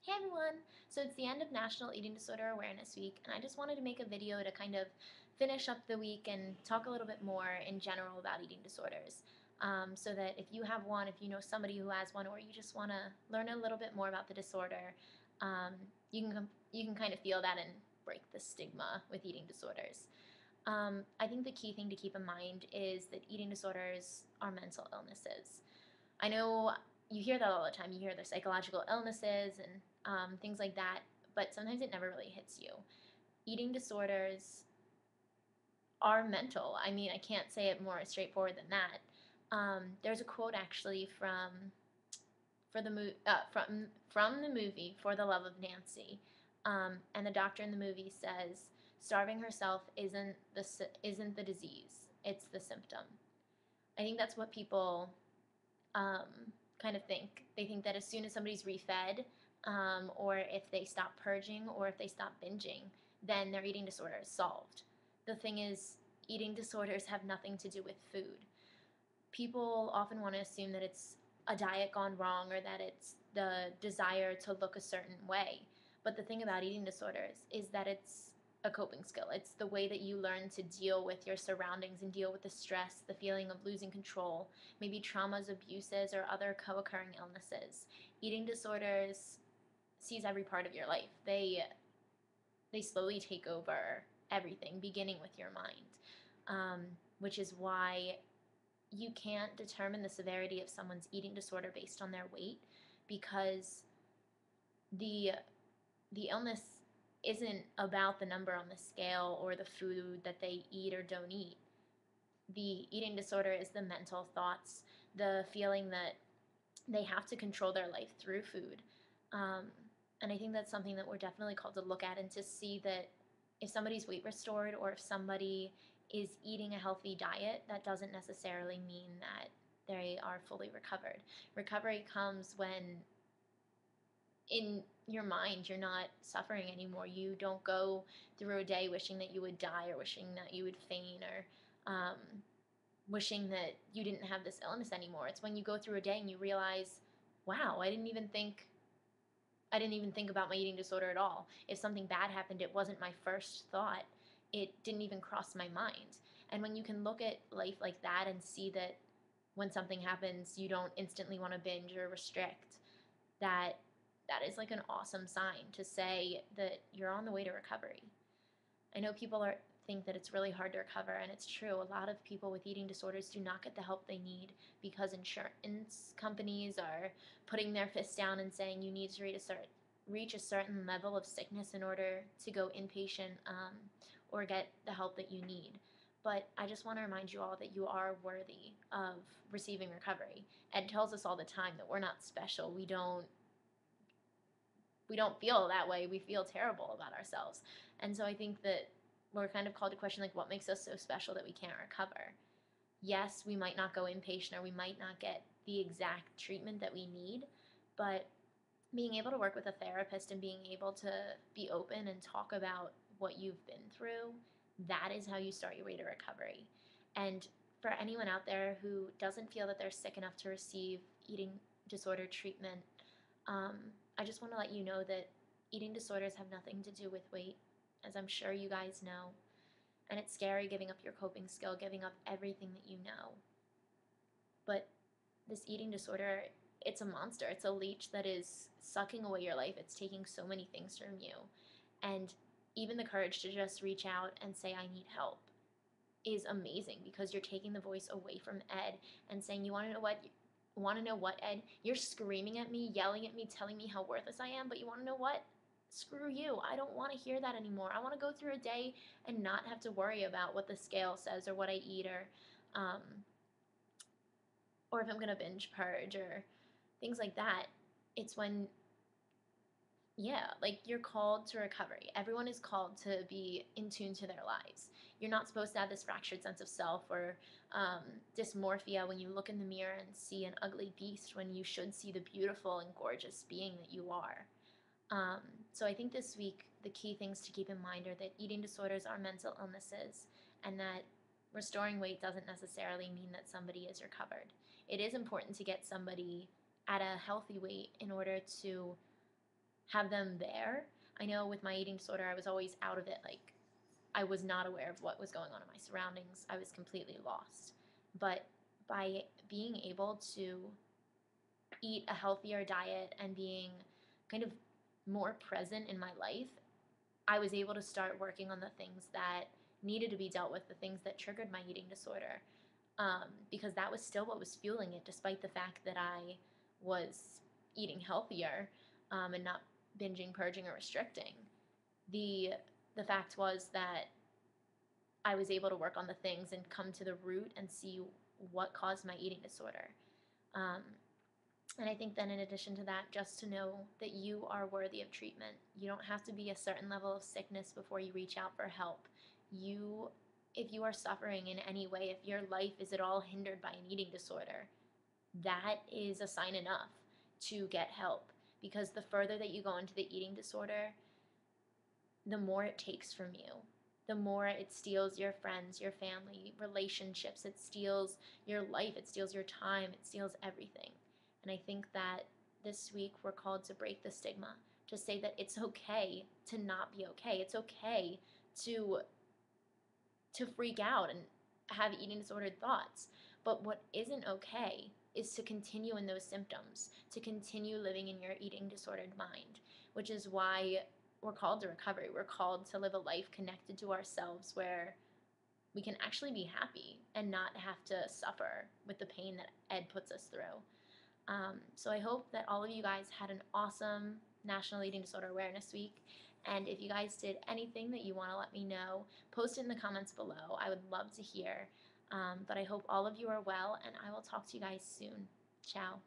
Hey everyone! So it's the end of National Eating Disorder Awareness Week, and I just wanted to make a video to kind of finish up the week and talk a little bit more in general about eating disorders. So that if you have one, if you know somebody who has one, or you just want to learn a little bit more about the disorder, um, you can kind of feel that and break the stigma with eating disorders. I think the key thing to keep in mind is that eating disorders are mental illnesses. I know you hear that all the time. You hear the psychological illnesses and things like that, but sometimes it never really hits you. Eating disorders are mental. I mean, I can't say it more straightforward than that. There's a quote actually from the movie For the Love of Nancy, and the doctor in the movie says starving herself isn't the disease; it's the symptom. I think that's what people kind of think. They think that as soon as somebody's refed, or if they stop purging, or if they stop binging, then their eating disorder is solved. The thing is, eating disorders have nothing to do with food. People often want to assume that it's a diet gone wrong or that it's the desire to look a certain way. But the thing about eating disorders is that it's a coping skill. It's the way that you learn to deal with your surroundings and deal with the stress, the feeling of losing control, maybe traumas, abuses, or other co-occurring illnesses. Eating disorders seize every part of your life. They slowly take over everything, beginning with your mind, which is why you can't determine the severity of someone's eating disorder based on their weight, because the illness isn't about the number on the scale or the food that they eat or don't eat. The eating disorder is the mental thoughts, the feeling that they have to control their life through food. And I think that's something that we're definitely called to look at and to see that if somebody's weight restored or if somebody is eating a healthy diet, that doesn't necessarily mean that they are fully recovered. Recovery comes when in your mind you're not suffering anymore. You don't go through a day wishing that you would die or wishing that you would faint or wishing that you didn't have this illness anymore. It's when you go through a day and you realize, wow, I didn't even think about my eating disorder at all. If something bad happened, it wasn't my first thought. It didn't even cross my mind. And when you can look at life like that and see that when something happens, you don't instantly want to binge or restrict, that is like an awesome sign to say that you're on the way to recovery. I know people think that it's really hard to recover, and it's true. A lot of people with eating disorders do not get the help they need because insurance companies are putting their fists down and saying you need to reach a certain level of sickness in order to go inpatient or get the help that you need. But I just want to remind you all that you are worthy of receiving recovery. Ed tells us all the time that we're not special. We don't feel that way. We feel terrible about ourselves. And so I think that we're kind of called to question, like, what makes us so special that we can't recover? Yes, we might not go inpatient or we might not get the exact treatment that we need, but being able to work with a therapist and being able to be open and talk about what you've been through, that is how you start your way to recovery. And for anyone out there who doesn't feel that they're sick enough to receive eating disorder treatment, I just want to let you know that eating disorders have nothing to do with weight, as I'm sure you guys know. And it's scary giving up your coping skill, giving up everything that you know. But this eating disorder, it's a monster. It's a leech that is sucking away your life. It's taking so many things from you. And even the courage to just reach out and say, I need help, is amazing, because you're taking the voice away from Ed and saying, you want to know what, Ed? You're screaming at me, yelling at me, telling me how worthless I am, but you want to know what? Screw you. I don't want to hear that anymore. I want to go through a day and not have to worry about what the scale says or what I eat or if I'm going to binge purge or things like that. It's when, yeah, like, you're called to recovery. Everyone is called to be in tune to their lives. You're not supposed to have this fractured sense of self or dysmorphia when you look in the mirror and see an ugly beast when you should see the beautiful and gorgeous being that you are. So I think this week the key things to keep in mind are that eating disorders are mental illnesses, and that restoring weight doesn't necessarily mean that somebody is recovered. It is important to get somebody at a healthy weight in order to have them there. I know with my eating disorder, I was always out of it. Like, I was not aware of what was going on in my surroundings. I was completely lost. But by being able to eat a healthier diet and being kind of more present in my life, I was able to start working on the things that needed to be dealt with, the things that triggered my eating disorder, because that was still what was fueling it, despite the fact that I was eating healthier and not binging, purging, or restricting. The the fact was that I was able to work on the things and come to the root and see what caused my eating disorder. Um, and I think then, in addition to that, just to know that you are worthy of treatment. You don't have to be a certain level of sickness before you reach out for help. You, if you are suffering in any way, if your life is at all hindered by an eating disorder, that is a sign enough to get help. Because the further that you go into the eating disorder, the more it takes from you. The more it steals your friends, your family, relationships. It steals your life. It steals your time. It steals everything. And I think that this week we're called to break the stigma, to say that it's okay to not be okay. It's okay to freak out and have eating disordered thoughts. But what isn't okay is to continue in those symptoms, to continue living in your eating disordered mind, which is why we're called to recovery. We're called to live a life connected to ourselves where we can actually be happy and not have to suffer with the pain that Ed puts us through. So I hope that all of you guys had an awesome National Eating Disorder Awareness Week. And if you guys did anything that you want to let me know, post it in the comments below. I would love to hear. But I hope all of you are well, and I will talk to you guys soon. Ciao.